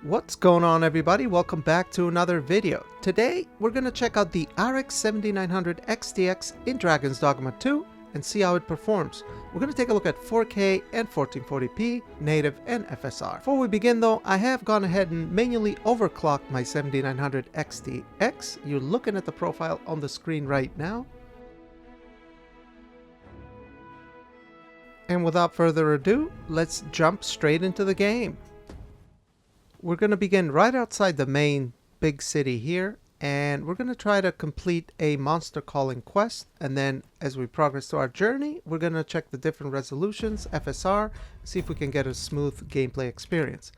What's going on, everybody? Welcome back to another video. Today we're going to check out the RX 7900 XTX in Dragon's Dogma 2 and see how it performs. We're going to take a look at 4K and 1440p, native and FSR. Before we begin though, I have gone ahead and manually overclocked my 7900 XTX. You're looking at the profile on the screen right now. And without further ado, let's jump straight into the game. We're going to begin right outside the main big city here, and we're going to try to complete a monster calling quest, and then as we progress through our journey, we're going to check the different resolutions, FSR, see if we can get a smooth gameplay experience.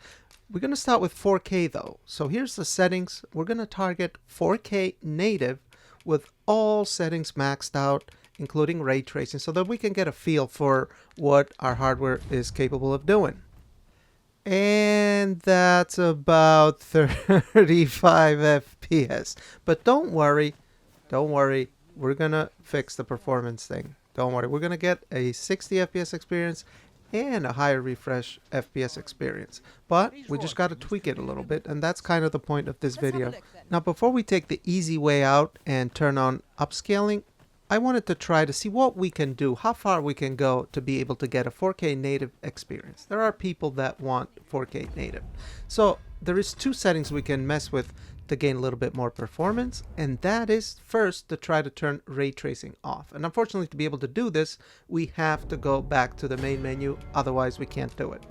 We're going to start with 4K though, so here's the settings. We're going to target 4K native with all settings maxed out, including ray tracing, so that we can get a feel for what our hardware is capable of doing. And that's about 35 FPS. But don't worry, we're gonna fix the performance thing. Don't worry, we're gonna get a 60 FPS experience and a higher refresh FPS experience. But we just gotta tweak it a little bit, and that's kind of the point of this video. Now, before we take the easy way out and turn on upscaling, I wanted to try to see what we can do, how far we can go to be able to get a 4K native experience. There are people that want 4K native. So there is two settings we can mess with to gain a little bit more performance, and that is first to try to turn ray tracing off. And unfortunately, to be able to do this, we have to go back to the main menu, otherwise we can't do it.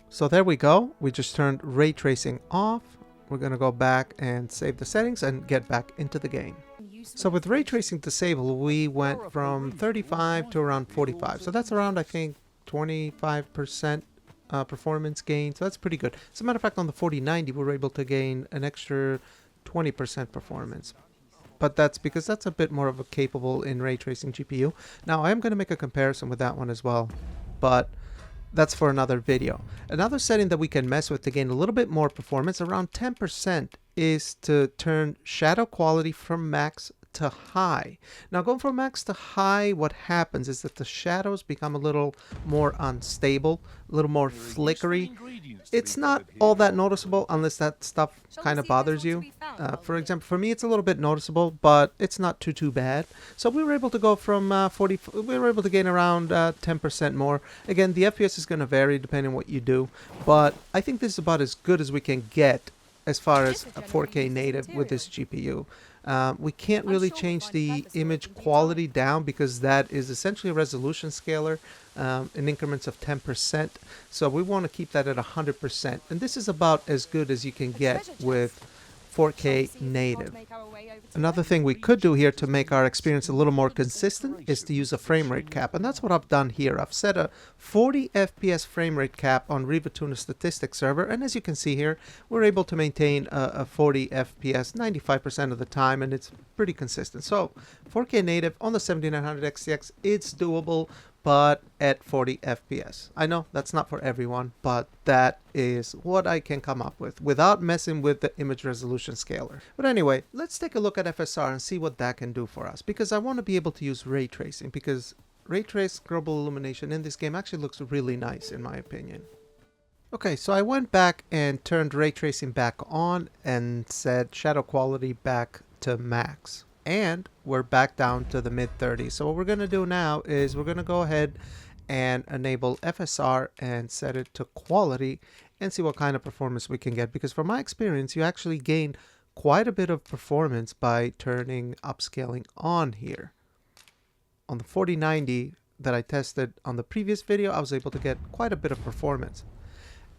So there we go, we just turned ray tracing off. We're gonna go back and save the settings and get back into the game. So with ray tracing disabled, we went from 35 to around 45. So that's around, I think, 25% performance gain. So that's pretty good. As a matter of fact, on the 4090, we were able to gain an extra 20% performance. But that's because that's a bit more of a capable in ray tracing GPU. Now, I am going to make a comparison with that one as well, but that's for another video. Another setting that we can mess with to gain a little bit more performance, around 10%, is to turn shadow quality from max to high. Now, going from max to high, what happens is that the shadows become a little more unstable, a little more flickery. It's not all that noticeable unless that stuff kind of bothers you. For example, for me, it's a little bit noticeable, but it's not too bad. So we were able to go from we were able to gain around 10% more. Again, the FPS is going to vary depending on what you do, but I think this is about as good as we can get as far as a 4K native with this GPU. We can't really change the image quality down because that is essentially a resolution scaler in increments of 10%. So we want to keep that at 100%. And this is about as good as you can get with 4K native. Another thing we could do here to make our experience a little more consistent is to use a frame rate cap, and that's what I've done here. I've set a 40 FPS frame rate cap on RivaTuner statistics server, and as you can see here, we're able to maintain a 40 FPS 95% of the time, and it's pretty consistent. So 4K native on the 7900 XTX, it's doable, but at 40 FPS. I know that's not for everyone, but that is what I can come up with without messing with the image resolution scaler. But anyway, let's take a look at FSR and see what that can do for us, because I want to be able to use ray tracing, because ray trace global illumination in this game actually looks really nice in my opinion. Okay, so I went back and turned ray tracing back on and set shadow quality back to max. And we're back down to the mid-30s. So what we're going to do now is we're going to go ahead and enable FSR and set it to quality and see what kind of performance we can get. Because from my experience, you actually gain quite a bit of performance by turning upscaling on here. On the 4090 that I tested on the previous video, I was able to get quite a bit of performance.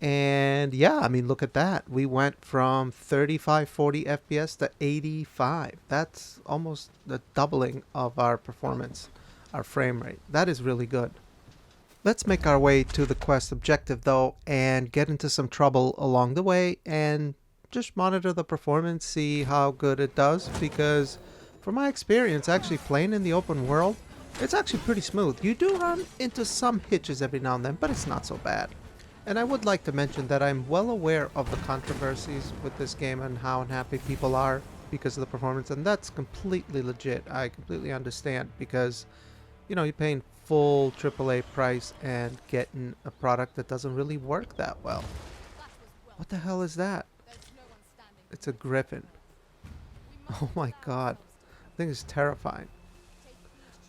And yeah, I mean, look at that. We went from 35, 40 FPS to 85. That's almost the doubling of our performance, our frame rate. That is really good. Let's make our way to the quest objective though and get into some trouble along the way and just monitor the performance, see how good it does, because from my experience actually playing in the open world, it's actually pretty smooth. You do run into some hitches every now and then, but it's not so bad. And I would like to mention that I'm well aware of the controversies with this game and how unhappy people are because of the performance, and that's completely legit. I completely understand, because, you know, you're paying full AAA price and getting a product that doesn't really work that well. What the hell is that? It's a griffin. Oh my god. I think it's terrifying.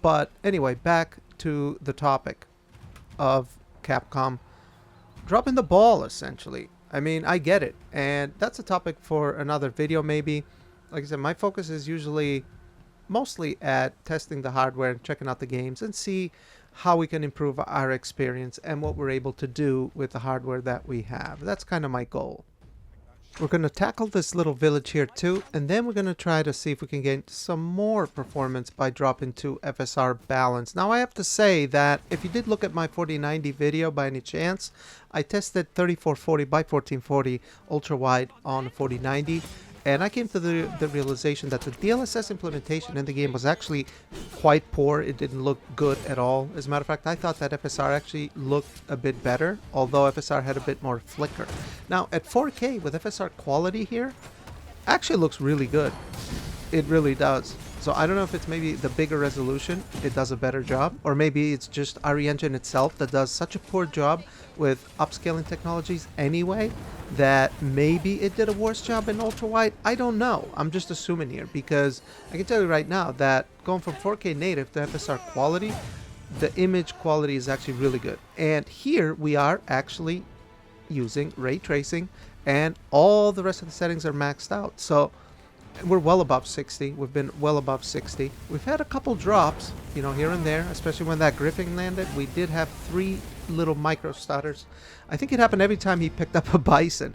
But anyway, back to the topic of Capcom dropping the ball, essentially. I mean, I get it. And that's a topic for another video, maybe. Like I said, my focus is usually mostly at testing the hardware and checking out the games and see how we can improve our experience and what we're able to do with the hardware that we have. That's kind of my goal. We're going to tackle this little village here too, and then we're going to try to see if we can get some more performance by dropping to FSR Balanced. Now I have to say that if you did look at my 4090 video by any chance, I tested 3440 by 1440 ultra wide on 4090. And I came to the realization that the DLSS implementation in the game was actually quite poor. It didn't look good at all. As a matter of fact, I thought that FSR actually looked a bit better, although FSR had a bit more flicker. Now, at 4K with FSR Quality here, actually looks really good. It really does. So I don't know if it's maybe the bigger resolution, it does a better job, or maybe it's just RE Engine itself that does such a poor job with upscaling technologies anyway, that maybe it did a worse job in ultra wide. I don't know. I'm just assuming here, because I can tell you right now that going from 4K native to FSR Quality, the image quality is actually really good. And here we are actually using ray tracing, and all the rest of the settings are maxed out. So we're well above 60. We've been well above 60. We've had a couple drops, you know, here and there, especially when that griffin landed. We did have 3 little micro stutters. I think it happened every time he picked up a bison.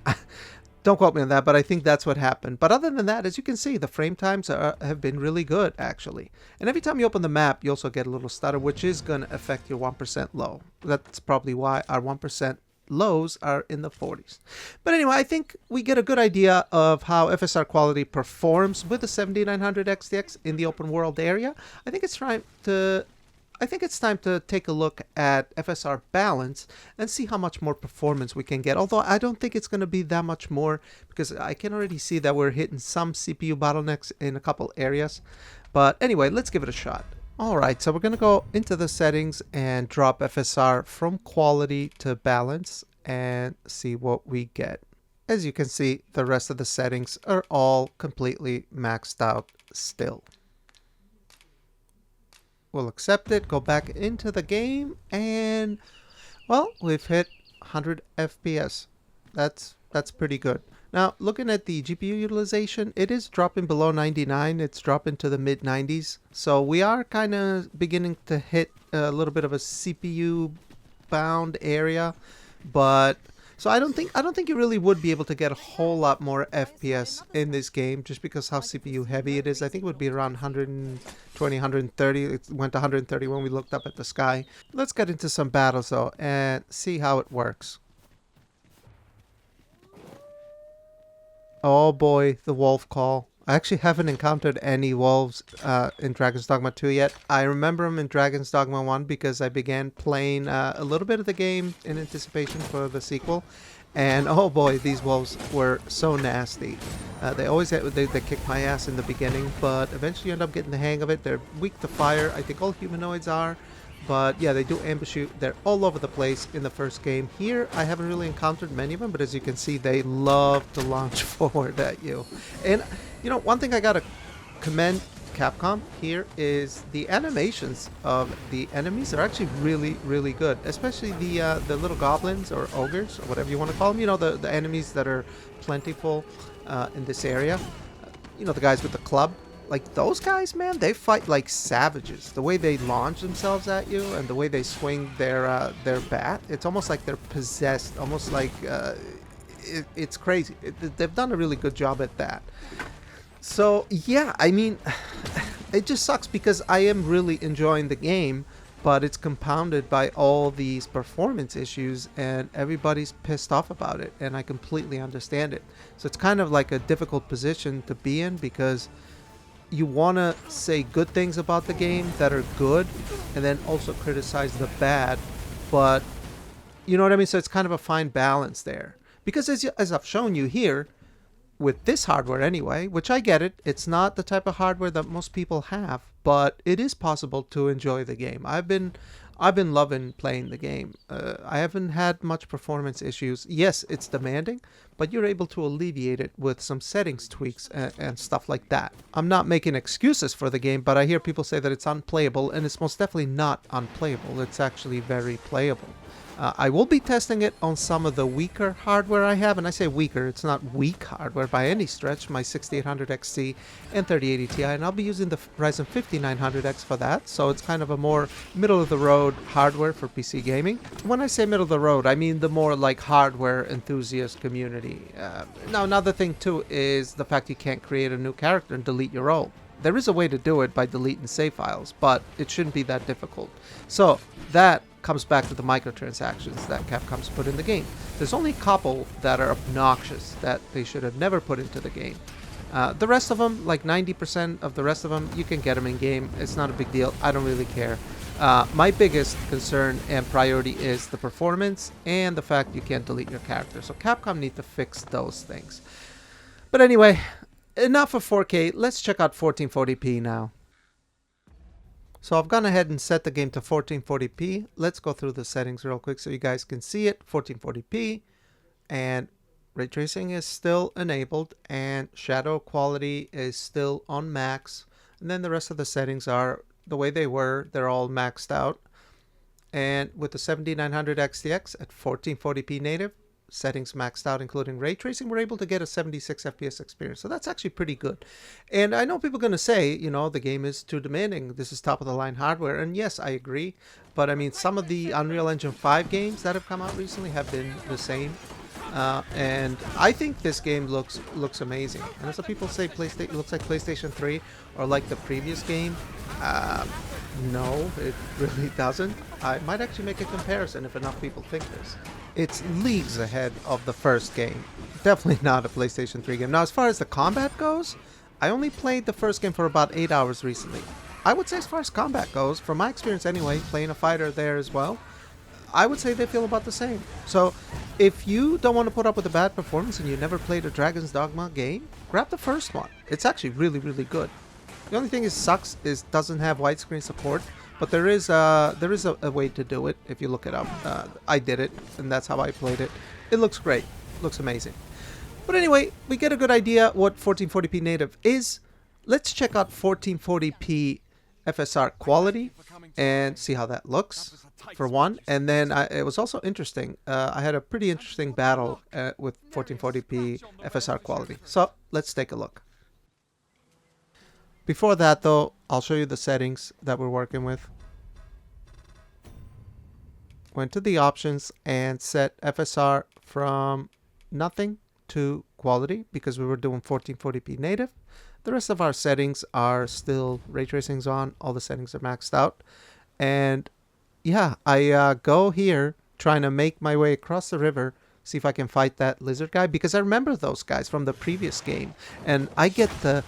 Don't quote me on that, but I think that's what happened. But other than that, as you can see, the frame times have been really good, actually. And every time you open the map, you also get a little stutter, which is going to affect your 1% low. That's probably why our 1% lows are in the 40s. But anyway, I think we get a good idea of how FSR Quality performs with the 7900 XTX in the open world area. I think it's time to take a look at FSR Balanced and see how much more performance we can get. Although I don't think it's going to be that much more, because I can already see that we're hitting some CPU bottlenecks in a couple areas. But anyway, let's give it a shot. Alright, so we're going to go into the settings and drop FSR from Quality to Balance and see what we get. As you can see, the rest of the settings are all completely maxed out still. We'll accept it, go back into the game, and well, we've hit 100 FPS. That's pretty good. Now, looking at the GPU utilization, it is dropping below 99. It's dropping to the mid 90s. So we are kind of beginning to hit a little bit of a CPU bound area, but so I don't think you really would be able to get a whole lot more FPS in this game, just because how CPU heavy it is. I think it would be around 120, 130. It went to 130 when we looked up at the sky. Let's get into some battles though and see how it works. Oh boy, the wolf call. I actually haven't encountered any wolves in Dragon's Dogma 2 yet. I remember them in Dragon's Dogma 1 because I began playing a little bit of the game in anticipation for the sequel. And oh boy, these wolves were so nasty. They kicked my ass in the beginning, but eventually you end up getting the hang of it. They're weak to fire. I think all humanoids are. But yeah, they do ambush you. They're all over the place in the first game. Here, I haven't really encountered many of them, but as you can see, they love to launch forward at you. And, you know, one thing I gotta commend Capcom here is the animations of the enemies are actually really, really good. Especially the little goblins or ogres, or whatever you want to call them. You know, the enemies that are plentiful in this area. You know, the guys with the club. Like, those guys, man, they fight like savages. The way they launch themselves at you and the way they swing their bat, it's almost like they're possessed. Almost like it's crazy. They've done a really good job at that. So, yeah, I mean, it just sucks because I am really enjoying the game, but it's compounded by all these performance issues and everybody's pissed off about it, and I completely understand it. So it's kind of like a difficult position to be in, because you want to say good things about the game that are good and then also criticize the bad, but you know what I mean? So it's kind of a fine balance there, because as I've shown you here with this hardware anyway, which I get it, it's not the type of hardware that most people have, but it is possible to enjoy the game. I've been I've been loving playing the game. I haven't had much performance issues. Yes, it's demanding, but you're able to alleviate it with some settings tweaks and stuff like that. I'm not making excuses for the game, but I hear people say that it's unplayable, and it's most definitely not unplayable. It's actually very playable. I will be testing it on some of the weaker hardware I have, and I say weaker, it's not weak hardware by any stretch, my 6800 XT and 3080 Ti, and I'll be using the Ryzen 5900X for that, so it's kind of a more middle-of-the-road hardware for PC gaming. When I say middle-of-the-road, I mean the more like hardware enthusiast community. Now, another thing too is the fact you can't create a new character and delete your old. There is a way to do it by deleting save files, but it shouldn't be that difficult. So that comes back to the microtransactions that Capcom's put in the game. There's only a couple that are obnoxious that they should have never put into the game. The rest of them, like 90% of the rest of them, you can get them in game. It's not a big deal. I don't really care. My biggest concern and priority is the performance and the fact you can't delete your character. So Capcom need to fix those things. But anyway, enough of 4K. Let's check out 1440p now. So I've gone ahead and set the game to 1440p. Let's go through the settings real quick so you guys can see it. 1440p, and ray tracing is still enabled, and shadow quality is still on max. And then the rest of the settings are the way they were. They're all maxed out. And with the 7900 XTX at 1440p native, settings maxed out including ray tracing, we're able to get a 76 FPS experience. So that's actually pretty good. And I know people are going to say, you know, the game is too demanding. This is top of the line hardware. And yes, I agree. But I mean, some of the Unreal Engine 5 games that have come out recently have been the same. And I think this game looks amazing. And some people say it looks like PlayStation 3 or like the previous game. No, it really doesn't. I might actually make a comparison if enough people think this. It's leagues ahead of the first game. Definitely not a PlayStation 3 game. Now, as far as the combat goes, I only played the first game for about 8 hours recently. I would say as far as combat goes, from my experience anyway, playing a fighter there as well, I would say they feel about the same. So, if you don't want to put up with a bad performance and you never played a Dragon's Dogma game, grab the first one. It's actually really, really good. The only thing it sucks is doesn't have widescreen support, but there is a way to do it if you look it up. I did it, and that's how I played it. It looks great. Looks amazing. But anyway, we get a good idea what 1440p native is. Let's check out 1440p FSR Quality and see how that looks, for one. And then it was also interesting. I had a pretty interesting battle with 1440p FSR Quality. So let's take a look. Before that though, I'll show you the settings that we're working with. Went to the options and set FSR from nothing to quality because we were doing 1440p native. The rest of our settings are still ray tracing's on. All the settings are maxed out. And yeah, I go here trying to make my way across the river, see if I can fight that lizard guy, because I remember those guys from the previous game. And I get the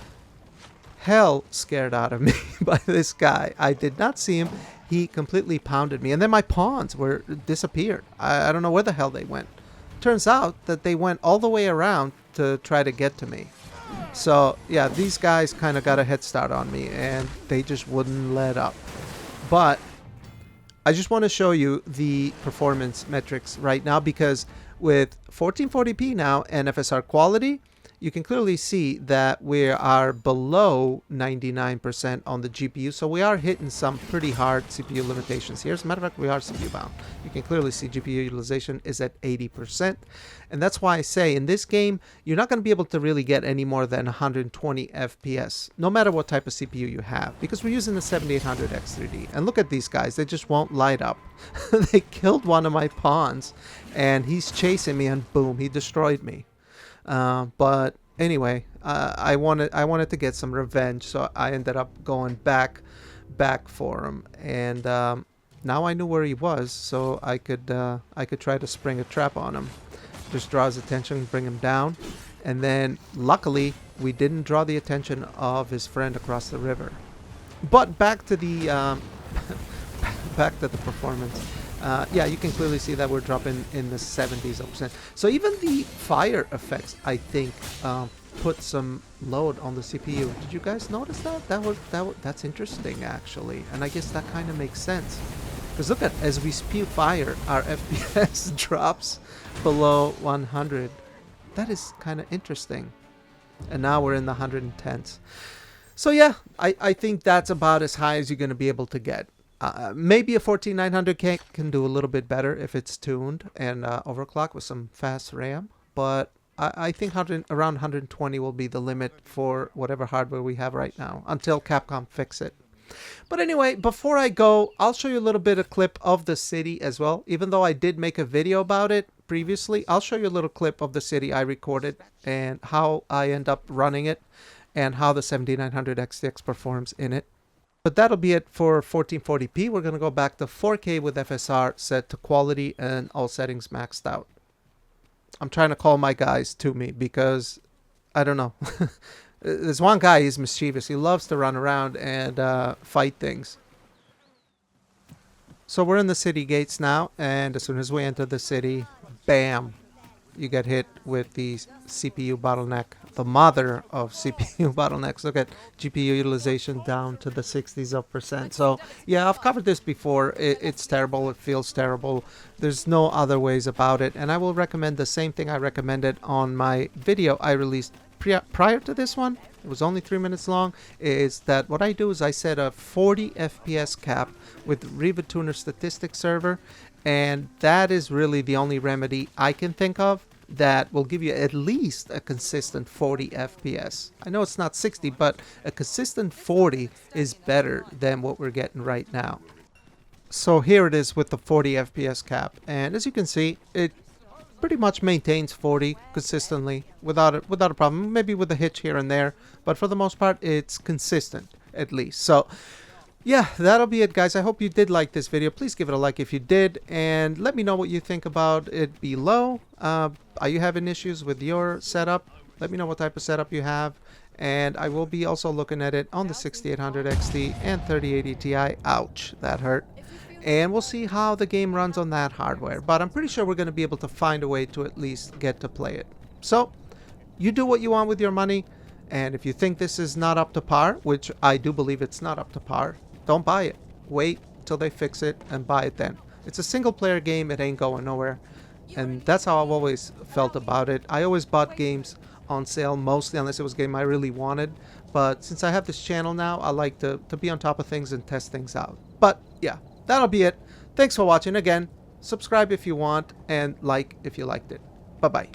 hell scared out of me by this guy. I did not see him. He completely pounded me. And then my pawns disappeared. I don't know where the hell they went. Turns out that they went all the way around to try to get to me. So yeah, these guys kind of got a head start on me and they just wouldn't let up. But I just want to show you the performance metrics right now, because with 1440p now and FSR Quality, you can clearly see that we are below 99% on the GPU. So we are hitting some pretty hard CPU limitations here. As a matter of fact, we are CPU bound. You can clearly see GPU utilization is at 80%. And that's why I say in this game, you're not going to be able to really get any more than 120 FPS, no matter what type of CPU you have, because we're using the 7800X3D. And look at these guys, they just won't light up. They killed one of my pawns and he's chasing me and boom, he destroyed me. But anyway, I wanted to get some revenge, so I ended up going back for him, and now I knew where he was, so I could try to spring a trap on him, just draw his attention, bring him down, and then luckily we didn't draw the attention of his friend across the river. But back to the back to the performance. Yeah, you can clearly see that we're dropping in the 70s%. So even the fire effects, I think, put some load on the CPU. Did you guys notice that? That's interesting, actually. And I guess that kind of makes sense. Because look at, as we spew fire, our FPS drops below 100. That is kind of interesting. And now we're in the 110s. So yeah, I think that's about as high as you're going to be able to get. Maybe a 14900K can do a little bit better if it's tuned and overclocked with some fast RAM. But I think around 120 will be the limit for whatever hardware we have right now until Capcom fix it. But anyway, before I go, I'll show you a little bit of clip of the city as well. Even though I did make a video about it previously, I'll show you a little clip of the city I recorded and how I end up running it and how the 7900 XTX performs in it. But that'll be it for 1440p. We're going to go back to 4K with FSR set to quality and all settings maxed out. I'm trying to call my guys to me because, I don't know. There's one guy, he's mischievous. He loves to run around and fight things. So we're in the city gates now, and as soon as we enter the city, bam, you get hit with the CPU bottleneck, the mother of CPU bottlenecks. Look at GPU utilization down to the 60s of percent. So yeah, I've covered this before. It's terrible. It feels terrible. There's no other ways about it. And I will recommend the same thing I recommended on my video I released prior to this one. It was only 3 minutes long. Is that what I do is I set a 40 FPS cap with Riva Tuner Statistics Server, and that is really the only remedy I can think of that will give you at least a consistent 40 FPS. I know it's not 60, but a consistent 40 is better than what we're getting right now. So here it is with the 40 FPS cap, and as you can see, it pretty much maintains 40 consistently without a problem, maybe with a hitch here and there, but for the most part it's consistent at least. So yeah, that'll be it, guys. I hope you did like this video. Please give it a like if you did, and let me know what you think about it below. Are you having issues with your setup? Let me know what type of setup you have, and I will be also looking at it on the 6800 XT and 3080 Ti. Ouch, that hurt. And we'll see how the game runs on that hardware, but I'm pretty sure we're going to be able to find a way to at least get to play it. So you do what you want with your money, and if you think this is not up to par, which I do believe it's not up to par, don't buy it. Wait till they fix it and buy it then. It's a single player game. It ain't going nowhere, and that's how I've always felt about it. I always bought games on sale, mostly unless it was a game I really wanted, but since I have this channel now, I like to be on top of things and test things out. But yeah, that'll be it. Thanks for watching. Again, subscribe if you want and like if you liked it. Bye bye.